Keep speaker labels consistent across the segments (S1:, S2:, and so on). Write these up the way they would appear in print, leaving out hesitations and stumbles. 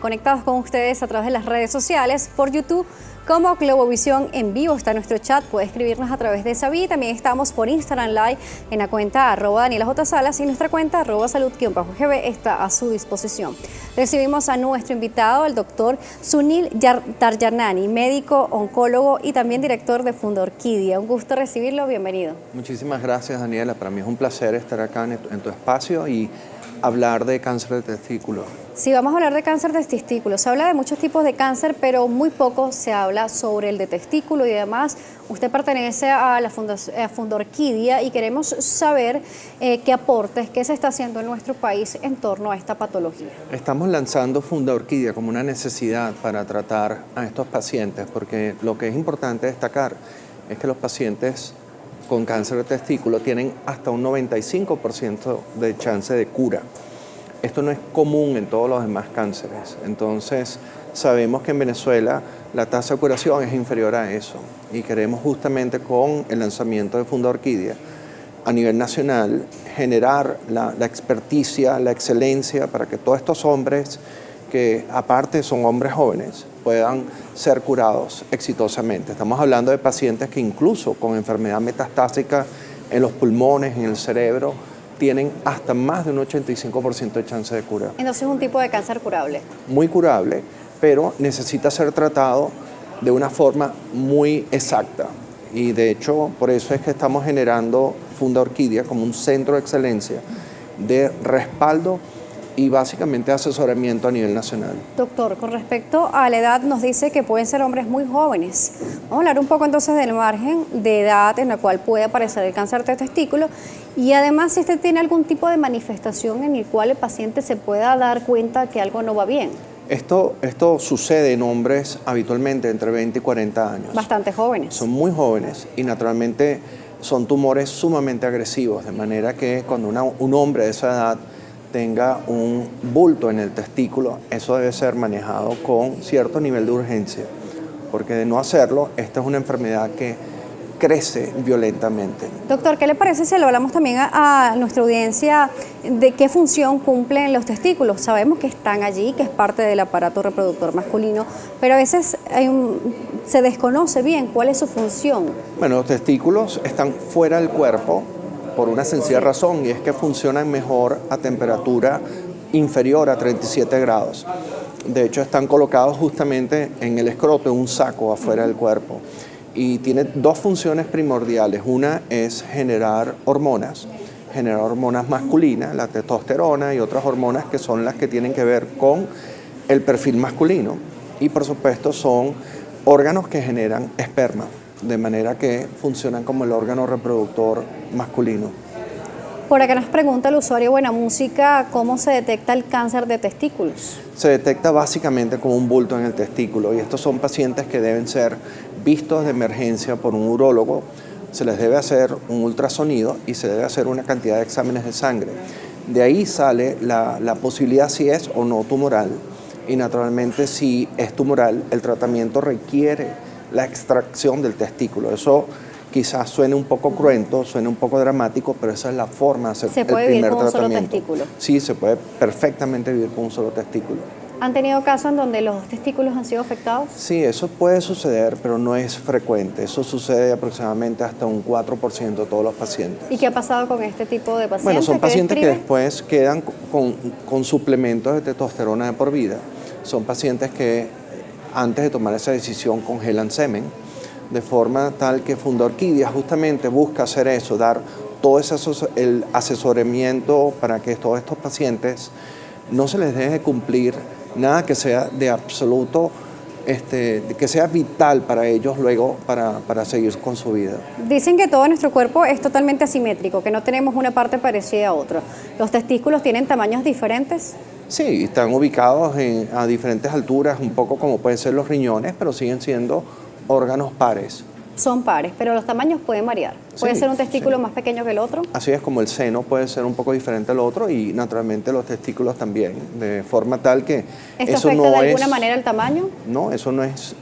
S1: Conectados con ustedes a través de las redes sociales, por YouTube como Globovisión en vivo está nuestro chat, puede escribirnos a través de esa vía. También estamos por Instagram Live en la cuenta @DanielaJSalas y nuestra cuenta @salud_gb está a su disposición. Recibimos a nuestro invitado, el doctor Sunil Tarjanani, médico, oncólogo y también director de Fundorquidia. Un gusto recibirlo, bienvenido.
S2: Muchísimas gracias, Daniela. Para mí es un placer estar acá en tu espacio y hablar de cáncer de testículo.
S1: Sí, vamos a hablar de cáncer de testículo. Se habla de muchos tipos de cáncer, pero muy poco se habla sobre el de testículo y además usted pertenece a la Fundorquidia y queremos saber qué aportes, qué se está haciendo en nuestro país en torno a esta patología.
S2: Estamos lanzando Fundorquidia como una necesidad para tratar a estos pacientes, porque lo que es importante destacar es que los pacientes con cáncer de testículo tienen hasta un 95% de chance de cura. Esto no es común en todos los demás cánceres, entonces sabemos que en Venezuela la tasa de curación es inferior a eso y queremos justamente con el lanzamiento de Fundorquidia a nivel nacional generar la experticia, la excelencia para que todos estos hombres que aparte son hombres jóvenes puedan ser curados exitosamente. Estamos hablando de pacientes que incluso con enfermedad metastásica en los pulmones, en el cerebro, tienen hasta más de un 85% de chance de cura.
S1: Entonces es un tipo de cáncer curable.
S2: Muy curable, pero necesita ser tratado de una forma muy exacta. Y de hecho, por eso es que estamos generando Fundorquidia como un centro de excelencia de respaldo y básicamente asesoramiento a nivel nacional.
S1: Doctor, con respecto a la edad, nos dice que pueden ser hombres muy jóvenes. Vamos a hablar un poco entonces del margen de edad en la cual puede aparecer el cáncer de testículo y además si usted tiene algún tipo de manifestación en el cual el paciente se pueda dar cuenta que algo no va bien.
S2: Esto sucede en hombres habitualmente entre 20 y 40 años.
S1: Bastante jóvenes.
S2: Son muy jóvenes y naturalmente son tumores sumamente agresivos, de manera que cuando un hombre de esa edad tenga un bulto en el testículo, eso debe ser manejado con cierto nivel de urgencia, porque de no hacerlo, esta es una enfermedad que crece violentamente.
S1: Doctor, ¿qué le parece si le hablamos también a nuestra audiencia de qué función cumplen los testículos? Sabemos que están allí, que es parte del aparato reproductor masculino, pero a veces se desconoce bien cuál es su función.
S2: Bueno, los testículos están fuera del cuerpo por una sencilla razón, y es que funcionan mejor a temperatura inferior a 37 grados. De hecho, están colocados justamente en el escroto, en un saco afuera del cuerpo. Y tiene dos funciones primordiales. Una es generar hormonas masculinas, la testosterona y otras hormonas que son las que tienen que ver con el perfil masculino. Y por supuesto son órganos que generan esperma, de manera que funcionan como el órgano reproductor masculino.
S1: Por acá nos pregunta el usuario Buena Música, ¿cómo se detecta el cáncer de testículos?
S2: Se detecta básicamente como un bulto en el testículo y estos son pacientes que deben ser vistos de emergencia por un urólogo. Se les debe hacer un ultrasonido y se debe hacer una cantidad de exámenes de sangre. De ahí sale la posibilidad si es o no tumoral y naturalmente si es tumoral el tratamiento requiere la extracción del testículo. Eso quizás suene un poco cruento, suene un poco dramático, pero esa es la forma de hacer el primer tratamiento.
S1: ¿Se puede vivir con un solo testículo?
S2: Sí, se puede perfectamente vivir con un solo testículo.
S1: ¿Han tenido casos en donde los testículos han sido afectados?
S2: Sí, eso puede suceder, pero no es frecuente. Eso sucede aproximadamente hasta un 4% de todos los pacientes.
S1: ¿Y qué ha pasado con este tipo de pacientes?
S2: Bueno, son pacientes que después quedan con suplementos de testosterona de por vida. Son pacientes que antes de tomar esa decisión congelan semen, de forma tal que Fundorquidia justamente busca hacer eso, dar todo el asesoramiento para que todos estos pacientes no se les deje cumplir nada que sea de absoluto, que sea vital para ellos luego para seguir con su vida.
S1: Dicen que todo nuestro cuerpo es totalmente asimétrico, que no tenemos una parte parecida a otra. ¿Los testículos tienen tamaños diferentes?
S2: Sí, están ubicados a diferentes alturas, un poco como pueden ser los riñones, pero siguen siendo órganos pares.
S1: Son pares, pero los tamaños pueden variar. ¿Puede ser un testículo más pequeño que el otro?
S2: Así es, como el seno puede ser un poco diferente al otro y naturalmente los testículos también, de forma tal que
S1: ¿Esto
S2: eso
S1: afecta
S2: no
S1: de alguna manera el tamaño?
S2: No, eso no es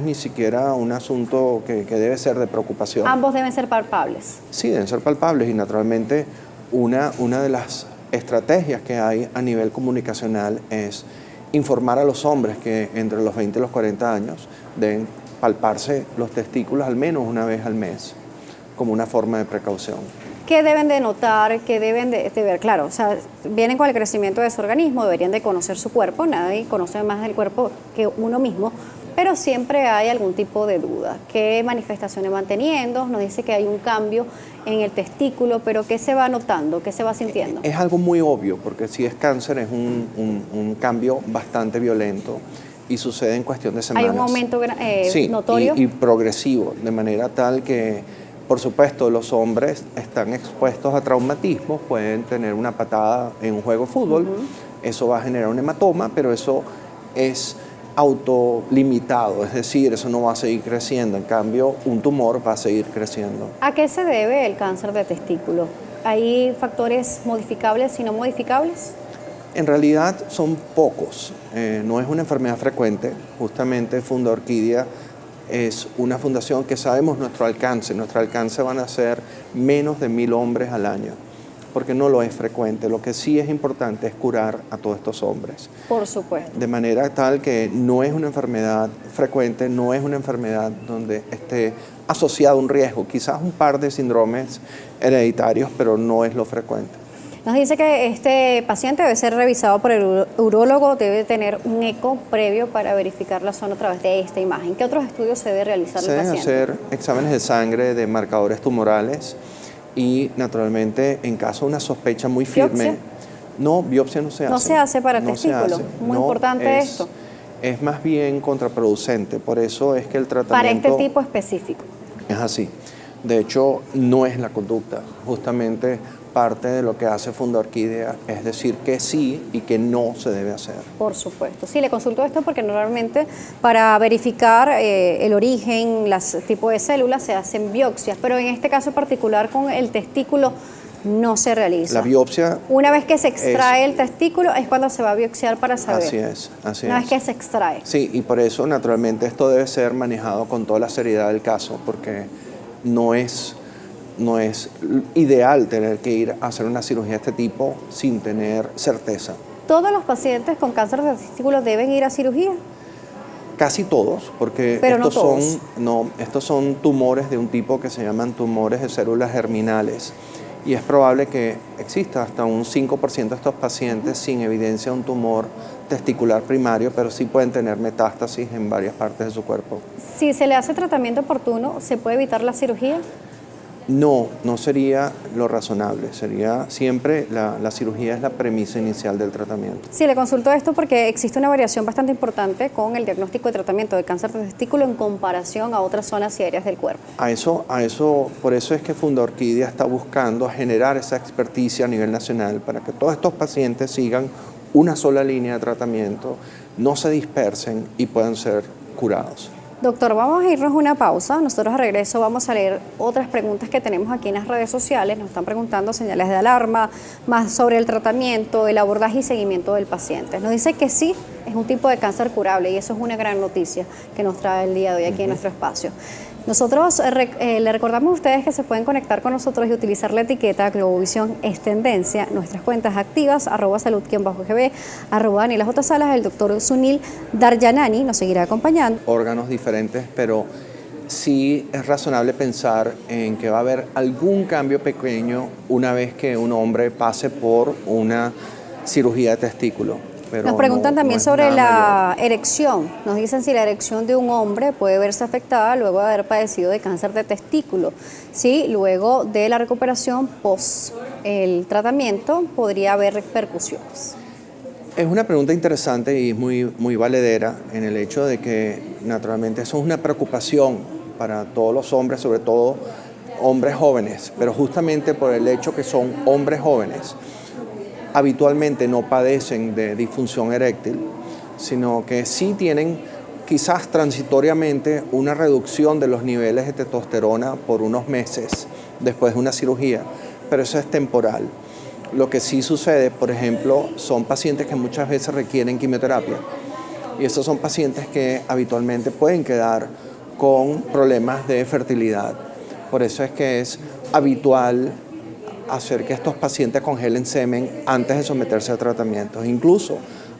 S2: ni siquiera un asunto que debe ser de preocupación.
S1: ¿Ambos deben ser palpables?
S2: Sí, deben ser palpables y naturalmente una de las estrategias que hay a nivel comunicacional es informar a los hombres que entre los 20 y los 40 años deben palparse los testículos al menos una vez al mes, como una forma de precaución.
S1: ¿Qué deben de notar? ¿Qué deben de ver? Claro, o sea, vienen con el crecimiento de su organismo, deberían de conocer su cuerpo, nadie conoce más del cuerpo que uno mismo, pero siempre hay algún tipo de duda. ¿Qué manifestaciones van teniendo? Nos dice que hay un cambio en el testículo, pero ¿qué se va notando? ¿Qué se va sintiendo?
S2: Es algo muy obvio, porque si es cáncer es un cambio bastante violento y sucede en cuestión de semanas.
S1: ¿Hay un aumento
S2: sí,
S1: notorio?
S2: Y progresivo, de manera tal que, por supuesto, los hombres están expuestos a traumatismos, pueden tener una patada en un juego de fútbol, eso va a generar un hematoma, pero eso es autolimitado, es decir, eso no va a seguir creciendo, en cambio un tumor va a seguir creciendo.
S1: ¿A qué se debe el cáncer de testículo? ¿Hay factores modificables y no modificables?
S2: En realidad son pocos, no es una enfermedad frecuente, justamente Funda Orquídea es una fundación que sabemos nuestro alcance van a ser menos de 1000 hombres al año, porque no lo es frecuente. Lo que sí es importante es curar a todos estos hombres.
S1: Por supuesto.
S2: De manera tal que no es una enfermedad frecuente, no es una enfermedad donde esté asociado un riesgo, quizás un par de síndromes hereditarios, pero no es lo frecuente.
S1: Nos dice que este paciente debe ser revisado por el urólogo, debe tener un eco previo para verificar la zona a través de esta imagen. ¿Qué otros estudios se debe realizar
S2: Se
S1: el
S2: deben
S1: paciente?
S2: hacer exámenes de sangre de marcadores tumorales y naturalmente en caso de una sospecha muy firme.
S1: ¿Biopsia?
S2: No, biopsia no se hace.
S1: No se hace para
S2: no
S1: testículo.
S2: se hace.
S1: Muy
S2: No,
S1: importante esto.
S2: Es más bien contraproducente, por eso es que el tratamiento...
S1: Para este tipo específico.
S2: Es así. De hecho, no es la conducta. Justamente parte de lo que hace Funda Orquídea es decir que sí y que no se debe hacer.
S1: Por supuesto. Sí, le consulto esto porque normalmente para verificar el origen, los tipos de células se hacen biopsias, pero en este caso particular con el testículo no se realiza.
S2: La biopsia...
S1: Una vez que se extrae el testículo es cuando se va a biopsiar para saber.
S2: Así es, así
S1: Una
S2: es.
S1: vez que se extrae.
S2: Sí, y por eso naturalmente esto debe ser manejado con toda la seriedad del caso, porque no es ideal tener que ir a hacer una cirugía de este tipo sin tener certeza.
S1: ¿Todos los pacientes con cáncer de testículo deben ir a cirugía?
S2: Casi todos, porque
S1: Pero
S2: estos son tumores de un tipo que se llaman tumores de células germinales y es probable que exista hasta un 5% de estos pacientes sin evidencia de un tumor testicular primario, pero sí pueden tener metástasis en varias partes de su cuerpo.
S1: Si se le hace tratamiento oportuno, ¿se puede evitar la cirugía?
S2: No sería lo razonable, sería siempre la cirugía es la premisa inicial del tratamiento.
S1: Sí, le consulto esto porque existe una variación bastante importante con el diagnóstico y tratamiento de cáncer de testículo en comparación a otras zonas y áreas del cuerpo.
S2: Por eso es que Funda Orquídea está buscando generar esa experticia a nivel nacional para que todos estos pacientes sigan una sola línea de tratamiento, no se dispersen y puedan ser curados.
S1: Doctor, vamos a irnos a una pausa. Nosotros a regreso vamos a leer otras preguntas que tenemos aquí en las redes sociales. Nos están preguntando señales de alarma, más sobre el tratamiento, el abordaje y seguimiento del paciente. Nos dice que sí, es un tipo de cáncer curable y eso es una gran noticia que nos trae el día de hoy aquí en nuestro espacio. Nosotros le recordamos a ustedes que se pueden conectar con nosotros y utilizar la etiqueta Globovisión es tendencia, nuestras cuentas activas, @salud_gb, @Daniela J. Salas, el doctor Sunil Daryanani nos seguirá acompañando.
S2: Órganos diferentes, pero sí es razonable pensar en que va a haber algún cambio pequeño una vez que un hombre pase por una cirugía de testículo. Pero
S1: nos preguntan también sobre la
S2: mayor.
S1: erección. Nos dicen si la erección de un hombre puede verse afectada luego de haber padecido de cáncer de testículo. Sí, luego de la recuperación post el tratamiento podría haber repercusiones.
S2: Es una pregunta interesante y muy valedera en el hecho de que naturalmente eso es una preocupación para todos los hombres, sobre todo hombres jóvenes, pero justamente por el hecho que son hombres jóvenes, habitualmente no padecen de disfunción eréctil, sino que sí tienen quizás transitoriamente una reducción de los niveles de testosterona por unos meses después de una cirugía, pero eso es temporal. Lo que sí sucede, por ejemplo, son pacientes que muchas veces requieren quimioterapia y estos son pacientes que habitualmente pueden quedar con problemas de fertilidad. Por eso es que es habitual hacer que estos pacientes congelen semen antes de someterse a tratamientos. Incluso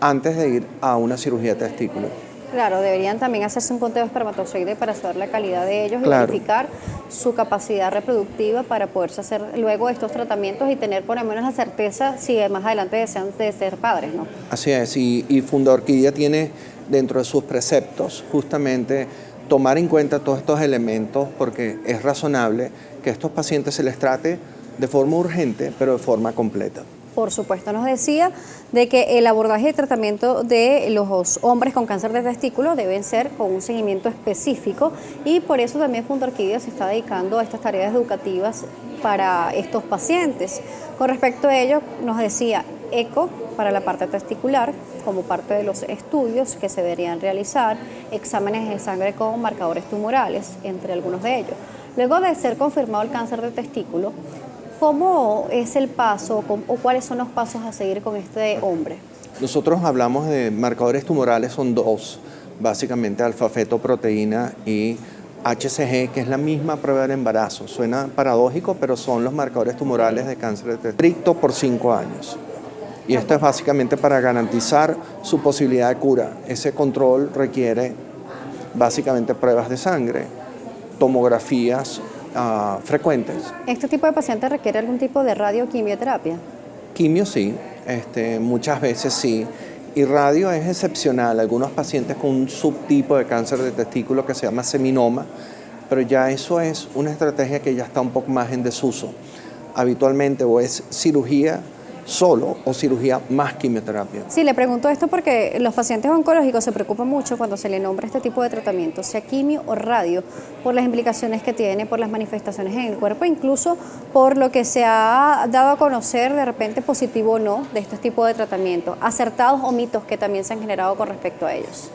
S2: antes de ir a una cirugía de testículo.
S1: Claro, deberían también hacerse un conteo de espermatozoide para saber la calidad de ellos y
S2: Claro.
S1: verificar su capacidad reproductiva para poderse hacer luego estos tratamientos y tener por lo menos la certeza si más adelante desean de ser padres, ¿no?
S2: Así es, y Funda Orquídea tiene dentro de sus preceptos justamente tomar en cuenta todos estos elementos porque es razonable que a estos pacientes se les trate de forma urgente, pero de forma completa.
S1: Por supuesto, nos decía de que el abordaje y tratamiento de los hombres con cáncer de testículo deben ser con un seguimiento específico y por eso también Funda Orquídea se está dedicando a estas tareas educativas para estos pacientes. Con respecto a ello, nos decía eco para la parte testicular como parte de los estudios que se deberían realizar, exámenes de sangre con marcadores tumorales, entre algunos de ellos. Luego de ser confirmado el cáncer de testículo, ¿cómo es el paso o cuáles son los pasos a seguir con este hombre?
S2: Nosotros hablamos de marcadores tumorales, son dos, básicamente alfa-fetoproteína y HCG, que es la misma prueba del embarazo. Suena paradójico, pero son los marcadores tumorales de cáncer de testículo. Estricto por 5 años. Y esto es básicamente para garantizar su posibilidad de cura. Ese control requiere básicamente pruebas de sangre, tomografías frecuentes.
S1: ¿Este tipo de paciente requiere algún tipo de radioquimioterapia?
S2: Quimio sí, muchas veces sí. Y radio es excepcional. Algunos pacientes con un subtipo de cáncer de testículo que se llama seminoma, pero ya eso es una estrategia que ya está un poco más en desuso. Habitualmente o es cirugía solo o cirugía más quimioterapia.
S1: Sí, le pregunto esto porque los pacientes oncológicos se preocupan mucho cuando se le nombra este tipo de tratamiento, sea quimio o radio, por las implicaciones que tiene, por las manifestaciones en el cuerpo, incluso por lo que se ha dado a conocer de repente positivo o no de este tipo de tratamientos, acertados o mitos que también se han generado con respecto a ellos.